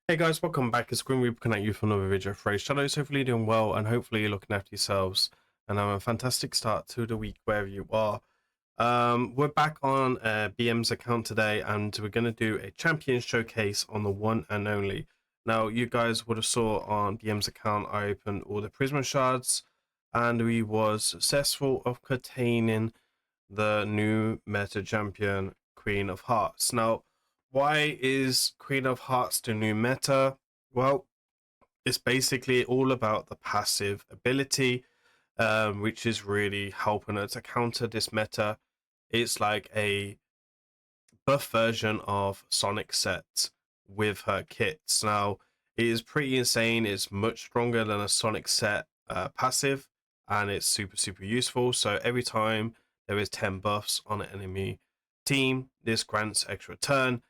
Hey guys, welcome back. It's Grim Reaper coming at you from another video of Raidshadowlegends. Hopefully you're doing well and hopefully you're looking after yourselves and having a fantastic start to the week wherever you are. We're back on BM's account today and we're going to do a champion showcase on the one and only. Now you guys would have saw on BM's account I opened all the Prisma shards and we was successful of containing the new meta champion Queen of Hearts. Now why is Queen of Hearts the new meta? Well, it's basically all about the passive ability, which is really helping her to counter this meta. It's like a buff version of Sonic Set with her kits. Now, it is pretty insane. It's much stronger than a Sonic Set passive, and it's super useful. So every time there is 10 buffs on an enemy team, this grants extra turn.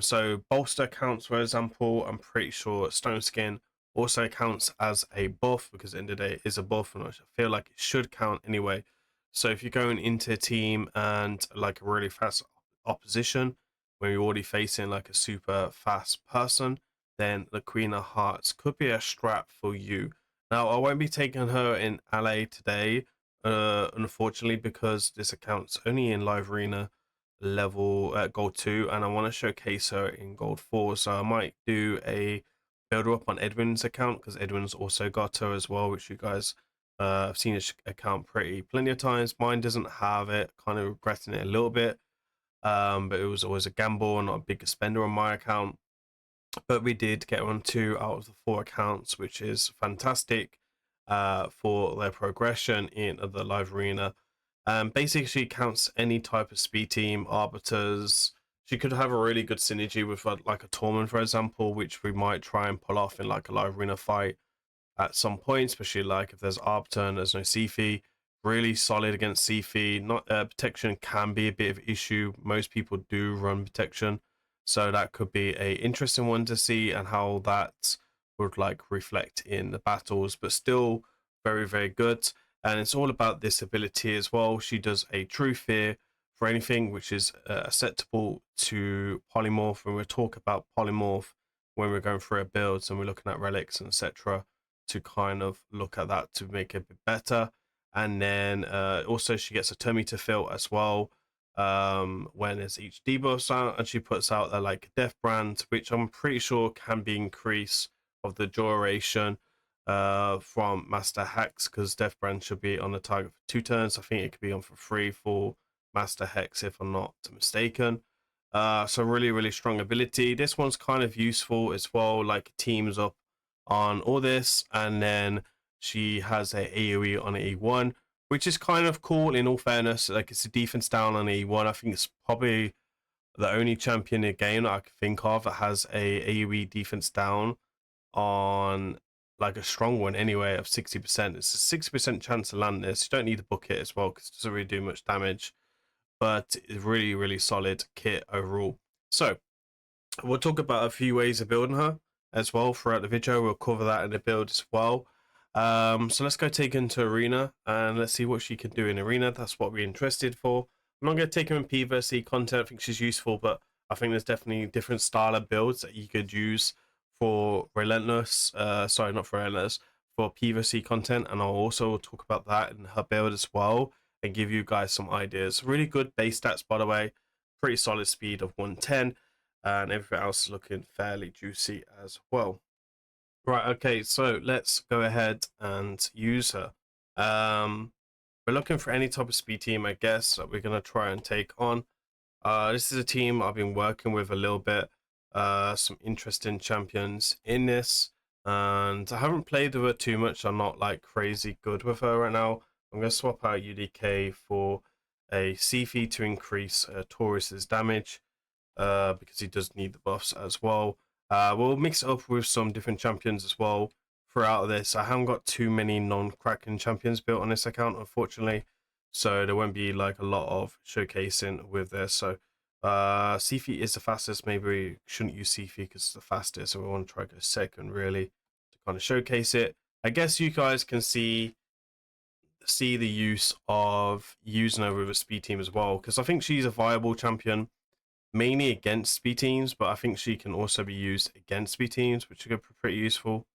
So bolster counts, for example. I'm pretty sure Stone Skin also counts as a buff because at the end of the day it is a buff, and I feel like it should count anyway. So if you're going into a team and like a really fast opposition, when you're already facing like a super fast person, then the Queen of Hearts could be a strat for you. Now I won't be taking her in LA today, unfortunately, because this account's only in live arena level gold 2 and I want to showcase her in gold 4, so I might do a build up on Edwin's account because Edwin's also got her as well, which you guys I've seen his account plenty of times. Mine doesn't have it, kind of regretting it a little bit, but it was always a gamble and not a big spender on my account. But we did get on 2 out of the 4 accounts, which is fantastic for their progression in the live arena. Basically, she counts any type of speed team, arbiters. She could have a really good synergy with like a Torment, for example, which we might try and pull off in like a live arena fight at some point, especially like if there's arbiter and there's no CFE. Really solid against CFE. Not protection can be a bit of an issue. Most people do run protection, so that could be a interesting one to see and how that would like reflect in the battles. But still very good. And it's all about this ability as well. She does a true fear for anything which is acceptable to polymorph, and we'll talk about polymorph when we're going through our builds and we're looking at relics and etc. to kind of look at that to make it a bit better. And then also she gets a turn meter fill as well when it's each debuffs out, and she puts out the like death brand, which I'm pretty sure can be increase of the duration from Master Hex, because Death Brand should be on the target for 2 turns. I think it could be on for 3 for Master Hex if I'm not mistaken. So really strong ability. This one's kind of useful as well, like teams up on all this, and then she has a AoE on E1, which is kind of cool in all fairness. Like it's a defense down on E1. I think it's probably the only champion in the game that I can think of that has a AoE defense down on like a strong one anyway of 60%. It's a 60% chance to land this. You don't need to book it as well because it doesn't really do much damage, but it's really solid kit overall. So we'll talk about a few ways of building her as well throughout the video. We'll cover that in the build as well. So let's go take her into arena and let's see what she can do in arena. That's what we're interested for. I'm not going to take her in PvC content. I think she's useful, but I think there's definitely different style of builds that you could use for Relentless. Sorry, not for Relentless, for PvC content, and I'll also talk about that in her build as well and give you guys some ideas. Really good base stats, by the way. Pretty solid speed of 110, and everything else is looking fairly juicy as well. Right, okay, so let's go ahead and use her. We're looking for any type of speed team, I guess, that we're going to try and take on. This is a team I've been working with a little bit. Some interesting champions in this, and I haven't played with her too much. I'm not like crazy good with her right now. I'm going to swap out UDK for a CFE to increase Taurus's damage because he does need the buffs as well. We'll mix it up with some different champions as well throughout this. I haven't got too many non-Kraken champions built on this account, unfortunately, so there won't be like a lot of showcasing with this. So CFE is the fastest. Maybe we shouldn't use CFE because it's the fastest, so we want to try to go second really to kind of showcase it. I guess you guys can see the use of using her with a speed team as well, because I think she's a viable champion mainly against speed teams, but I think she can also be used against speed teams, which are pretty useful.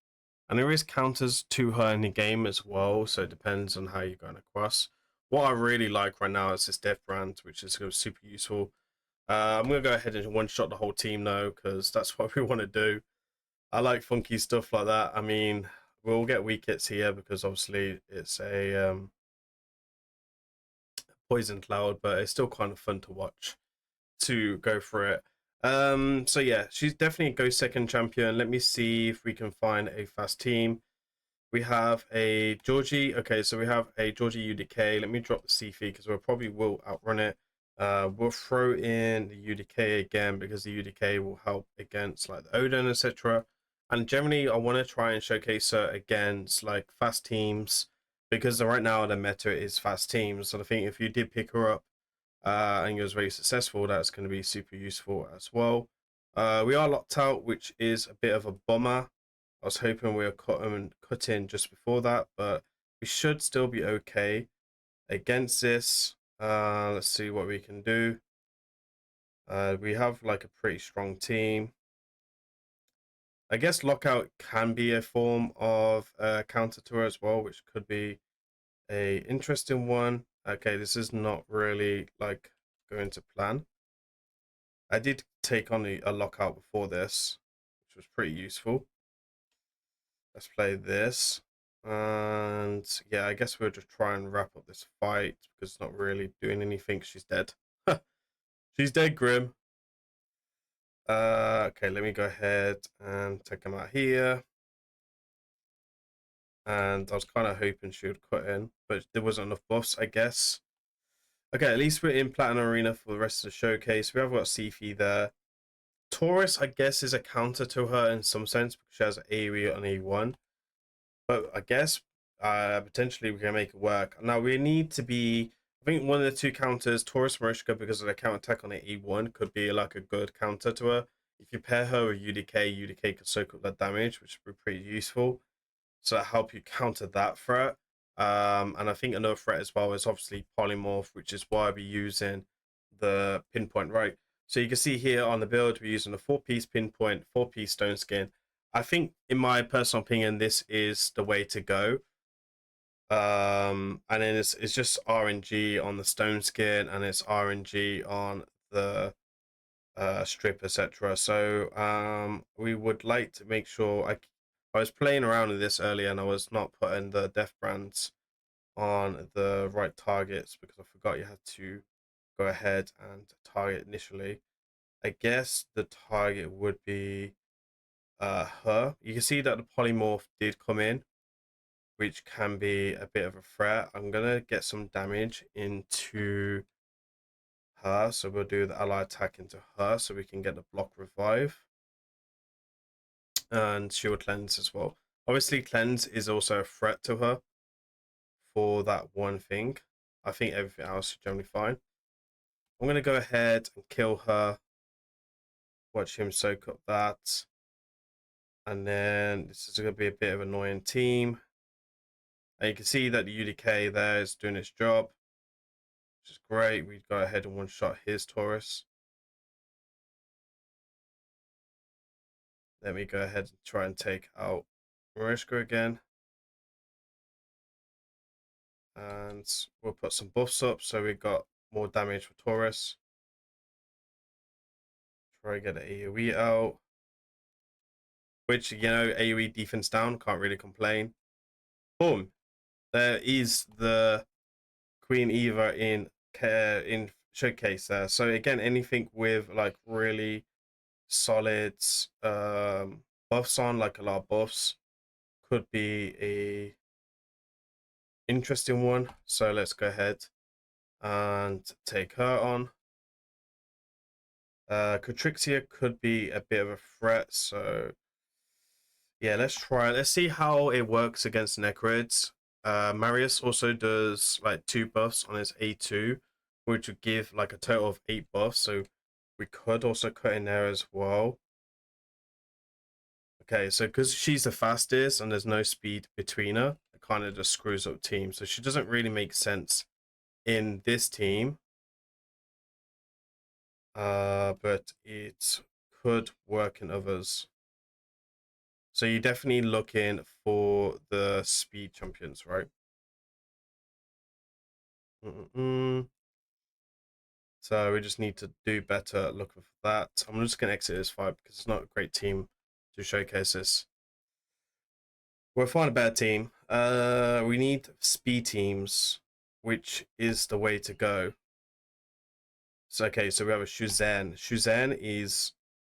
And there is counters to her in the game as well, so it depends on how you're going across. What I really like right now is this Death Brand, which is super useful. I'm going to go ahead and one-shot the whole team though, because that's what we want to do. I like funky stuff like that. I mean, we'll get weak hits here because obviously it's a poison cloud, but it's still kind of fun to watch, to go for it. So yeah, she's definitely go second champion. Let me see if we can find a fast team. We have a Georgie. Okay, so we have a Georgie UDK. Let me drop the CF because we probably will outrun it. We'll throw in the UDK again because the UDK will help against like the Odin, etc. And generally, I want to try and showcase her against like fast teams because right now the meta is fast teams. So I think if you did pick her up and you was very successful, that's going to be super useful as well. We are locked out, which is a bit of a bummer. I was hoping we were cut in just before that, but we should still be okay against this. Let's see what we can do. We have like a pretty strong team. I guess lockout can be a form of counter to her as well, which could be a interesting one. Okay, this is not really like going to plan. I did take on a lockout before this, which was pretty useful. Let's play this. And yeah, I guess we'll just try and wrap up this fight because it's not really doing anything. She's dead. She's dead, Grim. Okay, let me go ahead and take him out here. And I was kind of hoping she would cut in, but there wasn't enough buffs, I guess. Okay, at least we're in Platinum Arena for the rest of the showcase. We have got Sifi there. Taurus, I guess, is a counter to her in some sense because she has an AoE on E1. But I guess potentially we can make it work. Now we need to be. I think one of the two counters, Taurus Marishka, because of the counter attack on the E1, could be like a good counter to her. If you pair her with UDK, UDK can soak up that damage, which would be pretty useful. So that help you counter that threat. And I think another threat as well is obviously polymorph, which is why we're using the pinpoint, right? So you can see here on the build, we're using a 4-piece pinpoint, 4-piece stone skin. I think, in my personal opinion, this is the way to go. And then it's just RNG on the stone skin, and it's RNG on the strip, etc. So we would like to make sure. I was playing around with this earlier, and I was not putting the death brands on the right targets because I forgot you had to go ahead and target initially. I guess the target would be her. You can see that the polymorph did come in, which can be a bit of a threat. I'm gonna get some damage into her, so we'll do the ally attack into her so we can get the block revive. And she will cleanse as well. Obviously, cleanse is also a threat to her for that one thing. I think everything else is generally fine. I'm gonna go ahead and kill her. Watch him soak up that. And then this is going to be a bit of an annoying team. And you can see that the UDK there is doing its job, which is great. We go ahead and one-shot his Taurus. Let me go ahead and try and take out Mariska again. And we'll put some buffs up so we got more damage for Taurus. Try and get the AoE out. Which, you know, AoE defense down, can't really complain. Boom. There is the Queen Eva in showcase there. So again, anything with like really solid buffs on, like a lot of buffs, could be a interesting one. So let's go ahead and take her on. Catrixia could be a bit of a threat, so yeah, let's try. Let's see how it works against Necroids. Marius also does like 2 buffs on his A2, which would give like a total of 8 buffs. So we could also cut in there as well. Okay, so because she's the fastest and there's no speed between her, it kind of just screws up team. So she doesn't really make sense in this team. but it could work in others. So you're definitely looking for the speed champions, right? So we just need to do better looking for that. I'm just going to exit this fight because it's not a great team to showcase this. We'll find a better team. We need speed teams, which is the way to go. So okay, so we have a Shuzan.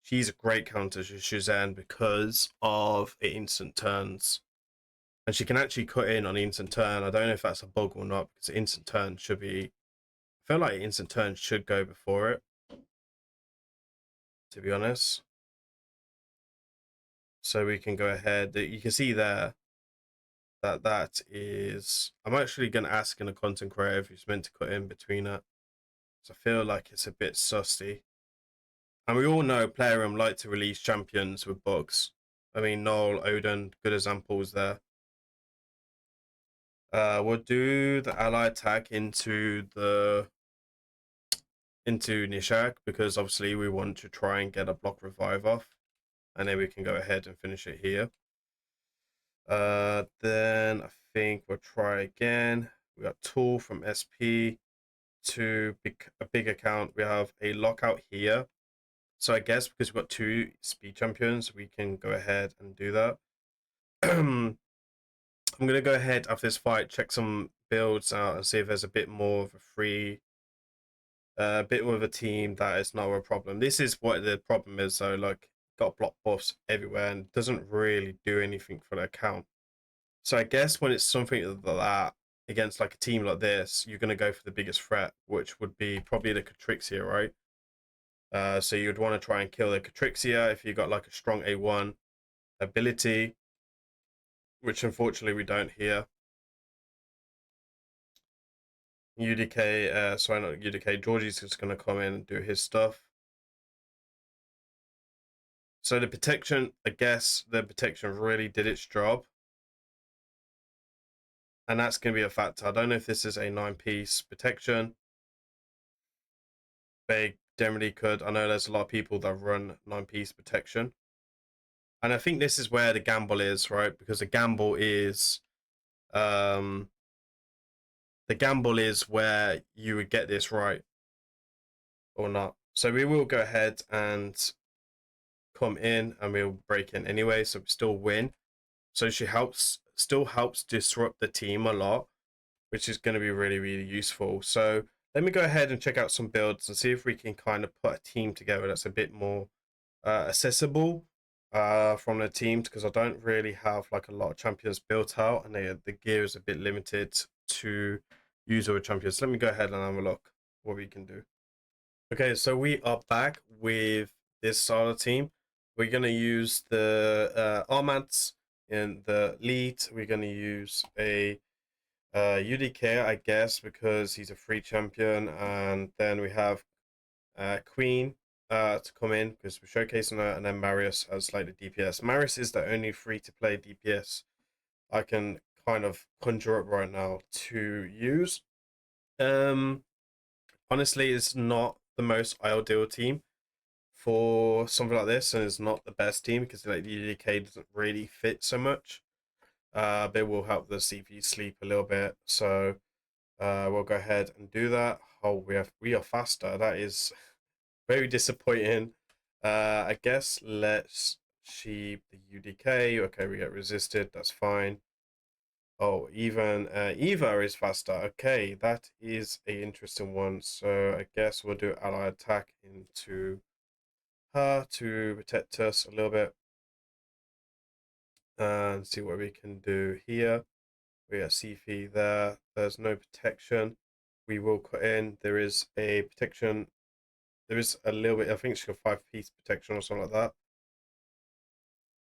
She's a great counter to Shuzan because of it instant turns. And she can actually cut in on the instant turn. I don't know if that's a bug or not, because instant turn should be, I feel like instant turn should go before it, to be honest. So we can go ahead. You can see there that is, I'm actually going to ask in a content creator if he's meant to cut in between it. So I feel like it's a bit susty. And we all know Player like to release champions with bugs. I mean, Noel, Odin, good examples there. We'll do the ally attack into Nishak because obviously we want to try and get a block revive off, and then we can go ahead and finish it here. Then I think we'll try again. We got Tool from SP to a big account. We have a lockout here. So I guess because we've got 2 speed champions, we can go ahead and do that. I'm going to go ahead after this fight, check some builds out and see if there's a bit more of a free, a bit more of a team that is not a problem. This is what the problem is though, like got block buffs everywhere and doesn't really do anything for the account. So I guess when it's something like that, against like a team like this, you're going to go for the biggest threat, which would be probably the Catrixia, right? So you'd want to try and kill the Catrixia if you got like a strong A1 ability, which unfortunately we don't here. UDK, sorry, not UDK, Georgie's just going to come in and do his stuff. So the protection, I guess the protection really did its job. And that's going to be a factor. I don't know if this is a 9-piece protection. They generally could. I know there's a lot of people that run 9-piece protection. And I think this is where the gamble is, right? Because the gamble is where you would get this right or not. So we will go ahead and come in and we'll break in anyway, so we still win. So she still helps disrupt the team a lot, which is going to be really, really useful. So let me go ahead and check out some builds and see if we can kind of put a team together that's a bit more accessible from the teams, because I don't really have like a lot of champions built out and the gear is a bit limited to use over champions. Let me go ahead and have a look what we can do. Okay, so we are back with this solo team. We're going to use the Armants in the lead. We're going to use a UDK, I guess, because he's a free champion. And then we have Queen to come in because we're showcasing her. And then Marius as like the DPS. Marius is the only free-to-play DPS I can kind of conjure up right now to use. Honestly, it's not the most ideal team for something like this, and it's not the best team because like the UDK doesn't really fit so much. But it will help the CP sleep a little bit. So we'll go ahead and do that. Oh, we are faster. That is very disappointing. I guess let's sheep the UDK. Okay, we get resisted. That's fine. Oh, even Eva is faster. Okay, that is a interesting one. So I guess we'll do ally attack into her to protect us a little bit. And see what we can do here. We got CP there. There's no protection. We will cut in. There is a protection. There is a little bit. I think it's a 5-piece protection or something like that.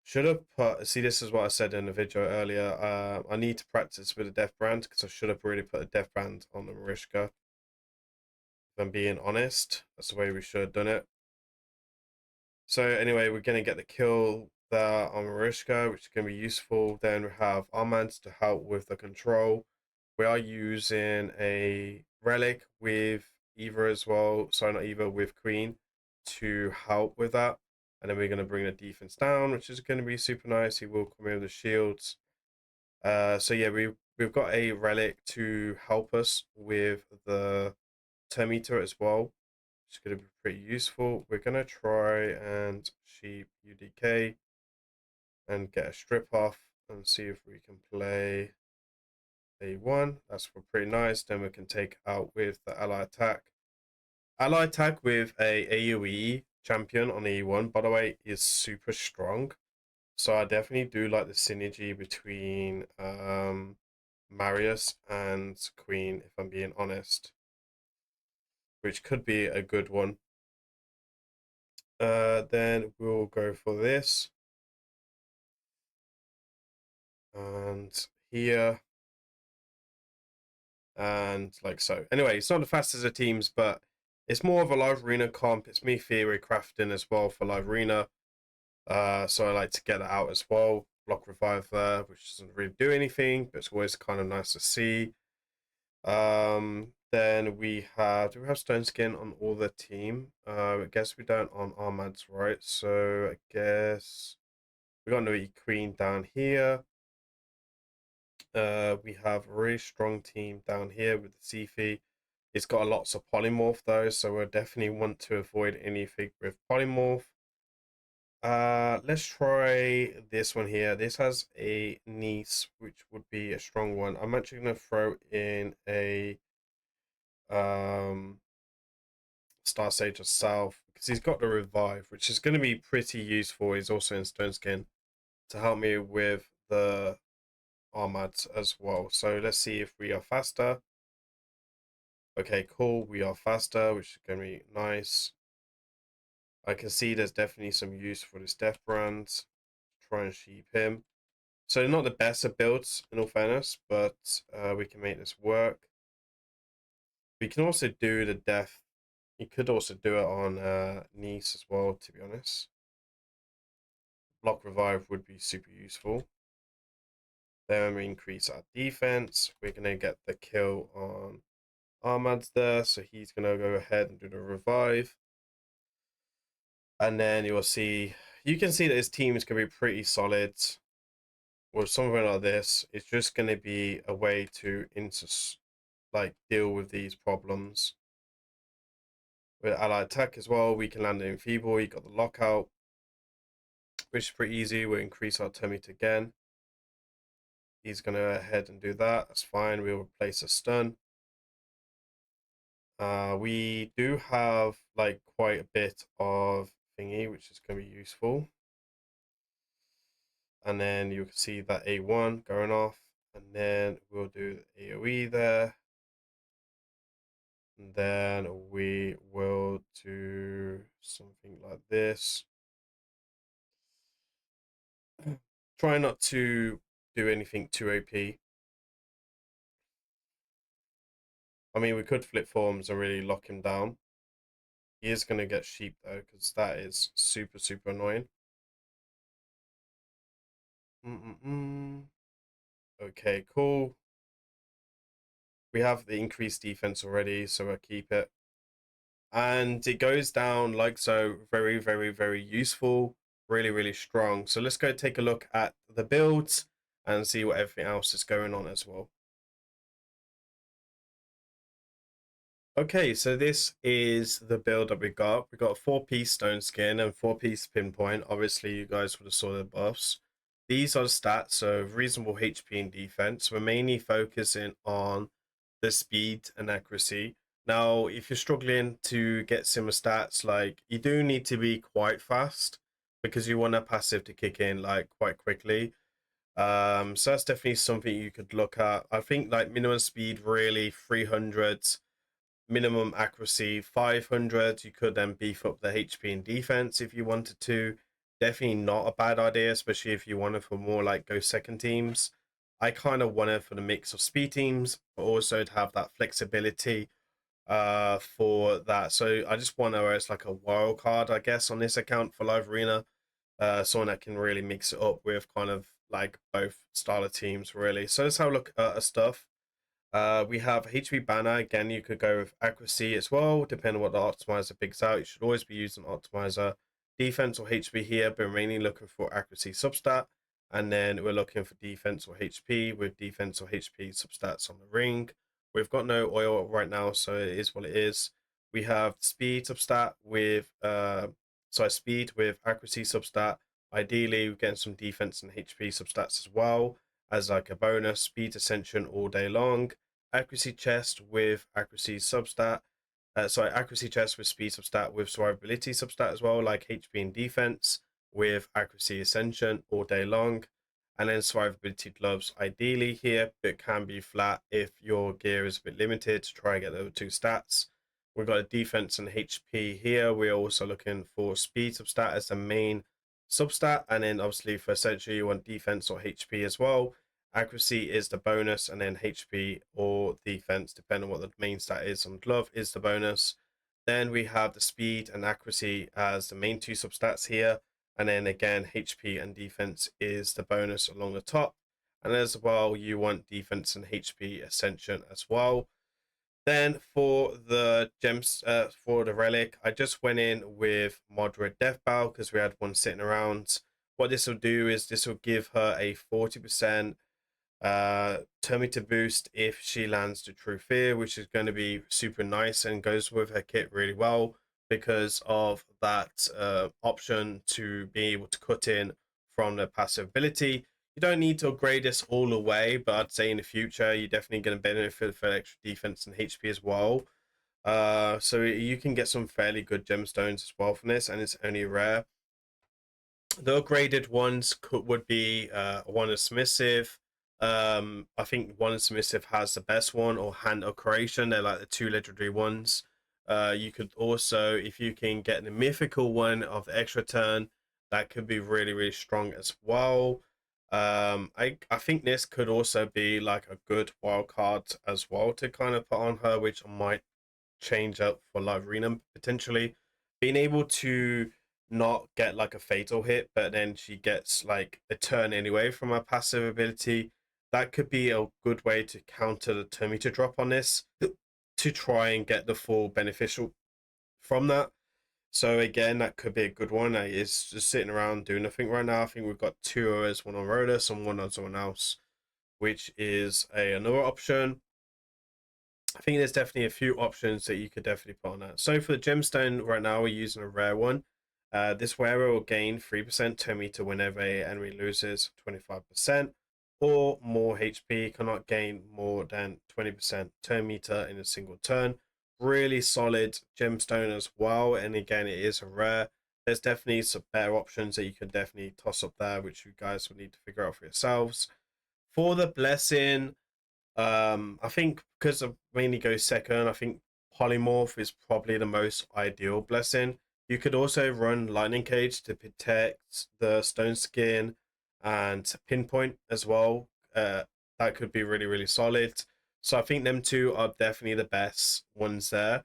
Should have put. See, this is what I said in the video earlier. I need to practice with a death brand because I should have really put a death brand on the Marishka. If I'm being honest, that's the way we should have done it. So anyway, we're gonna get the kill there on Marishka, which is gonna be useful. Then we have Armand to help with the control. We are using a relic with Eva as well. Sorry, not Eva, with Queen to help with that. And then we're going to bring the defense down, which is going to be super nice. He will come in with the shields. So yeah, we've got a relic to help us with the turn meter as well. It's going to be pretty useful. We're going to try and sheep UDK and get a strip off and see if we can play A1. That's pretty nice. Then we can take out with the ally attack. Ally attack with a AoE champion on E1, by the way, is super strong. So I definitely do like the synergy between Marius and Queen, if I'm being honest, which could be a good one. Then we'll go for this. And here. And like so. Anyway, it's not the fastest of teams, but it's more of a live arena comp. It's me theory crafting as well for live arena. So I like to get it out as well. Block revive there, which doesn't really do anything, but it's always kind of nice to see. Then we do we have stone skin on all the team? I guess we don't on Armads, right? So I guess we got no Queen down here. We have a really strong team down here with the Sifi. It's got lots of polymorph though, so we'll definitely want to avoid anything with polymorph. Let's try this one here. This has a niece, which would be a strong one. I'm actually gonna throw in a Star Sage of South because he's got the revive, which is gonna be pretty useful. He's also in Stone Skin to help me with the Armads as well. So let's see if we are faster. Okay, cool. We are faster, which is gonna be nice. I can see there's definitely some use for this Death Brand. Try and sheep him. So not the best of builds, in all fairness, but we can make this work. We can also do the death. You could also do it on Nice as well, to be honest. Block revive would be super useful. Then we increase our defense. We're going to get the kill on Armads there, so he's going to go ahead and do the revive. And then you'll see, you can see that his team is going to be pretty solid. With something like this, it's just going to be a way to deal with these problems. With ally attack as well, we can land it in feeble. You got the lockout, which is pretty easy. We'll increase our turn meter again. He's going to go ahead and do that. That's fine. We'll replace a stun. We do have like quite a bit of thingy, which is going to be useful. And then you can see that A1 going off. And then we'll do the AoE there. And then we will do something like this. Try not to do anything too OP. I mean, we could flip forms and really lock him down. He is going to get sheep though, because that is super, super annoying. Okay, cool. We have the increased defense already, so we'll keep it. And it goes down like so. Very, very, very useful. Really, really strong. So let's go take a look at the builds and see what everything else is going on as well. Okay, so this is the build that we got. We got a 4-piece stone skin and 4-piece pinpoint. Obviously, you guys would have saw the buffs. These are the stats, so reasonable HP and defense. We're mainly focusing on the speed and accuracy. Now, if you're struggling to get similar stats, like you do need to be quite fast because you want a passive to kick in like quite quickly. So that's definitely something you could look at. I think like minimum speed really 300, minimum accuracy 500. You could then beef up the HP and defense if you wanted to. Definitely not a bad idea, especially if you want it for more like go second teams. I kind of want it for the mix of speed teams, but also to have that flexibility for that. So I just want to where it's like a wild card, I guess, on this account for live arena. Someone that can really mix it up with kind of like both style of teams really. So let's have a look at our stuff. We have HP banner. Again, you could go with accuracy as well, depending on what the optimizer picks out. You should always be using optimizer. Defense or HP here, but mainly looking for accuracy substat. And then we're looking for defense or HP with defense or HP substats on the ring. We've got no oil right now, so it is what it is. We have speed substat with speed with accuracy substat. Ideally, we're getting some defense and HP substats as well as like a bonus. Speed ascension all day long. Accuracy chest with accuracy substat. Accuracy chest with speed substat with survivability substat as well, like HP and defense with accuracy ascension all day long. And then survivability gloves ideally here, but can be flat if your gear is a bit limited to try and get the two stats. We've got a defense and HP here. We're also looking for speed substat as the main substat, and then obviously for essentially you want defense or HP as well. Accuracy is the bonus, and then HP or defense, depending on what the main stat is on glove, is the bonus. Then we have the speed and accuracy as the main two substats here, and then again HP and defense is the bonus along the top. And as well, you want defense and HP ascension as well. Then for the gems, for the relic, I just went in with moderate death bow because we had one sitting around. What this will do is this will give her a 40% turn me to boost if she lands to True Fear, which is going to be super nice and goes with her kit really well because of that option to be able to cut in from the passive ability. You don't need to upgrade this all the way, but I'd say in the future you're definitely going to benefit for extra defense and HP as well. So you can get some fairly good gemstones as well from this, and it's only rare. The upgraded ones would be one is submissive. I think one submissive has the best one, or hand of creation. They're like the two legendary ones. You could also, if you can get the mythical one of the extra turn, that could be really, really strong as well. I think this could also be like a good wild card as well to kind of put on her, which I might change up for live arena potentially. Being able to not get like a fatal hit, but then she gets like a turn anyway from her passive ability. That could be a good way to counter the turn meter drop on this to try and get the full beneficial from that. So again, that could be a good one. It's just sitting around doing nothing right now. I think we've got two OS, one on Rhodas and one on someone else, which is another option. I think there's definitely a few options that you could definitely put on that. So for the gemstone right now, we're using a rare one. This wearer will gain 3% turn meter whenever an enemy loses 25% or more HP, cannot gain more than 20% turn meter in a single turn. Really solid gemstone as well, and again it is a rare. There's definitely some better options that you could definitely toss up there, which you guys will need to figure out for yourselves. For the blessing, I think because of mainly goes second, I think polymorph is probably the most ideal blessing. You could also run lightning cage to protect the stone skin and pinpoint as well. That could be really, really solid. So I think them two are definitely the best ones there.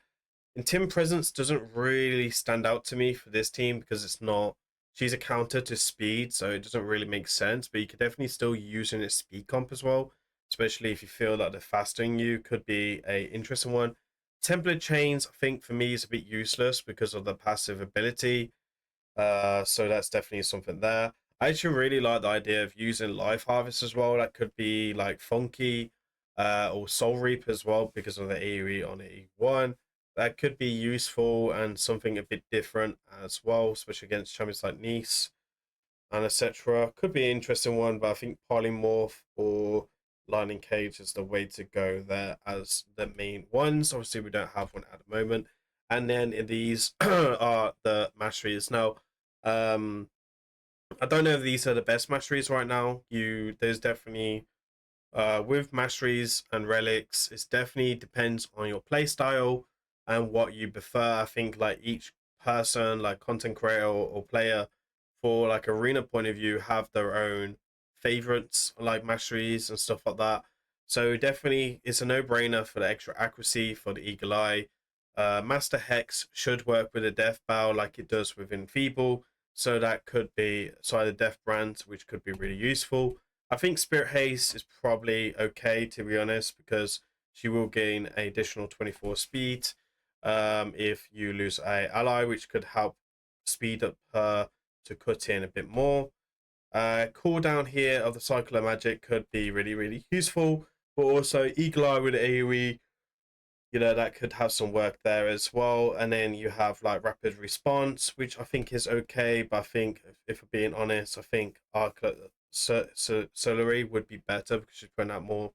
And Tim Presence doesn't really stand out to me for this team because it's not, she's a counter to speed, so it doesn't really make sense, but you could definitely still use in a speed comp as well, especially if you feel like the fasting you could be a interesting one. Template chains, I think for me is a bit useless because of the passive ability. So that's definitely something there. I actually really like the idea of using Life Harvest as well. That could be like Funky or Soul Reap as well because of the AoE on AE1. That could be useful and something a bit different as well, especially against champions like Nice and etc. Could be an interesting one, but I think Polymorph or Lightning Cage is the way to go there as the main ones. Obviously, we don't have one at the moment. And then in these are the masteries. Now, I don't know if these are the best masteries right now. There's definitely with masteries and relics, it definitely depends on your play style and what you prefer. I think like each person, like content creator or player, for like arena point of view, have their own favorites like masteries and stuff like that. So definitely, it's a no-brainer for the extra accuracy for the eagle eye. Master Hex should work with a death bow like it does with Enfeeble, so that could be the death brand, which could be really useful. I think Spirit Haze is probably okay, to be honest, because She will gain an additional 24 speed if you lose a ally, which could help speed up her to cut in a bit more. Cooldown here of the cycle of magic could be really useful, but also eagle eye with AoE, you know, that could have some work there as well. And then you have like rapid response, which I think is okay, but I think if we're being honest, I think Solary would be better because she's putting out more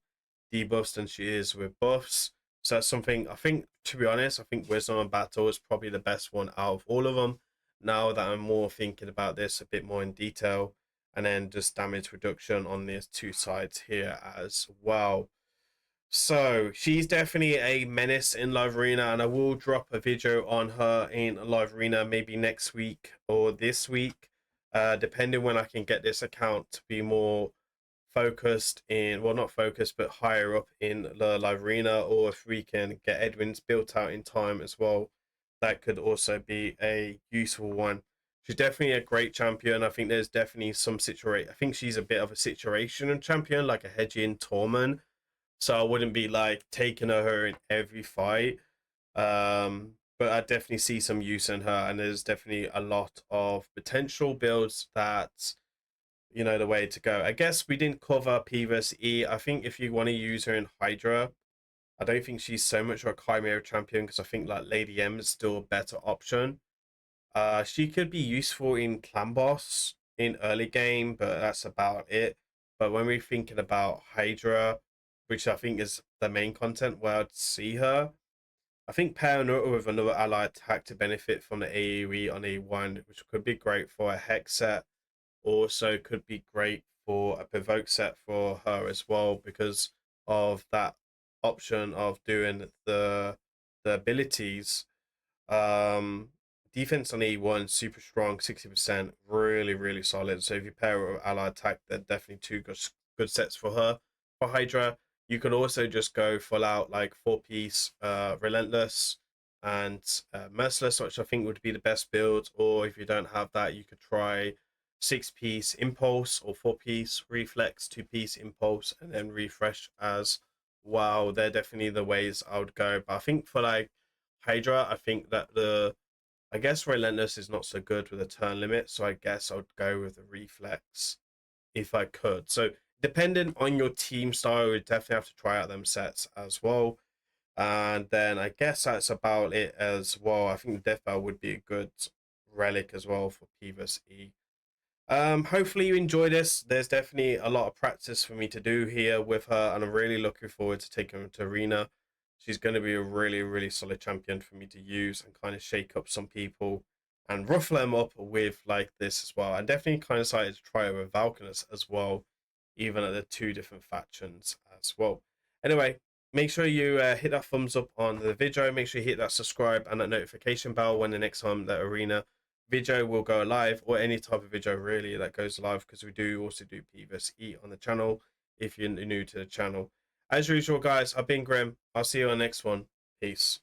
debuffs than she is with buffs. So that's something I think, to be honest, I think Wisdom and Battle is probably the best one out of all of them. Now that I'm more thinking about this a bit more in detail, and then just damage reduction on these two sides here as well. So she's definitely a menace in live arena, and I will drop a video on her in live arena maybe next week or this week, depending when I can get this account to be more focused in, well, not focused, but higher up in the live arena, or if we can get Edwin's built out in time as well, that could also be a useful one. She's definitely a great champion. I think there's definitely some situation. I think she's a bit of a situation champion, like a hedging Torment. So I wouldn't be like taking her in every fight. But I definitely see some use in her, and there's definitely a lot of potential builds that, you know, the way to go. I guess we didn't cover P vs E. I think if you want to use her in Hydra, I don't think she's so much of a Chimera champion, because I think like Lady M is still a better option. She could be useful in Clan Boss in early game, but that's about it. But when we're thinking about Hydra, which I think is the main content where I'd see her, I think pairing her with another ally attack to benefit from the AoE on A1, which could be great for a Hex set, also could be great for a Provoke set for her as well, because of that option of doing the abilities. Defense on E1 super strong, 60%, really solid. So if you pair it with ally attack, they're definitely two good sets for her. For Hydra, you could also just go full out like 4-piece Relentless and Merciless, which I think would be the best build. Or if you don't have that, you could try 6-piece Impulse or 4-piece Reflex, 2-piece Impulse, and then Refresh as well. They're definitely the ways I would go. But I think for like Hydra, I think that I guess Relentless is not so good with a turn limit, so I guess I would go with the Reflex if I could. So depending on your team style, you definitely have to try out them sets as well. And then I guess that's about it as well. I think the Death Bell would be a good relic as well for P vs E. Hopefully you enjoy this. There's definitely a lot of practice for me to do here with her, and I'm really looking forward to taking her to arena. She's going to be a really solid champion for me to use and kind of shake up some people and ruffle them up with like this as well. I'm definitely kind of excited to try her with Valkanus as well, even at the two different factions as well. Anyway, make sure you hit that thumbs up on the video. Make sure you hit that subscribe and that notification bell when the next time the arena video will go live, or any type of video really that goes live, because we do also do P vs E on the channel if you're new to the channel. As usual, guys, I've been Grim. I'll see you on the next one. Peace.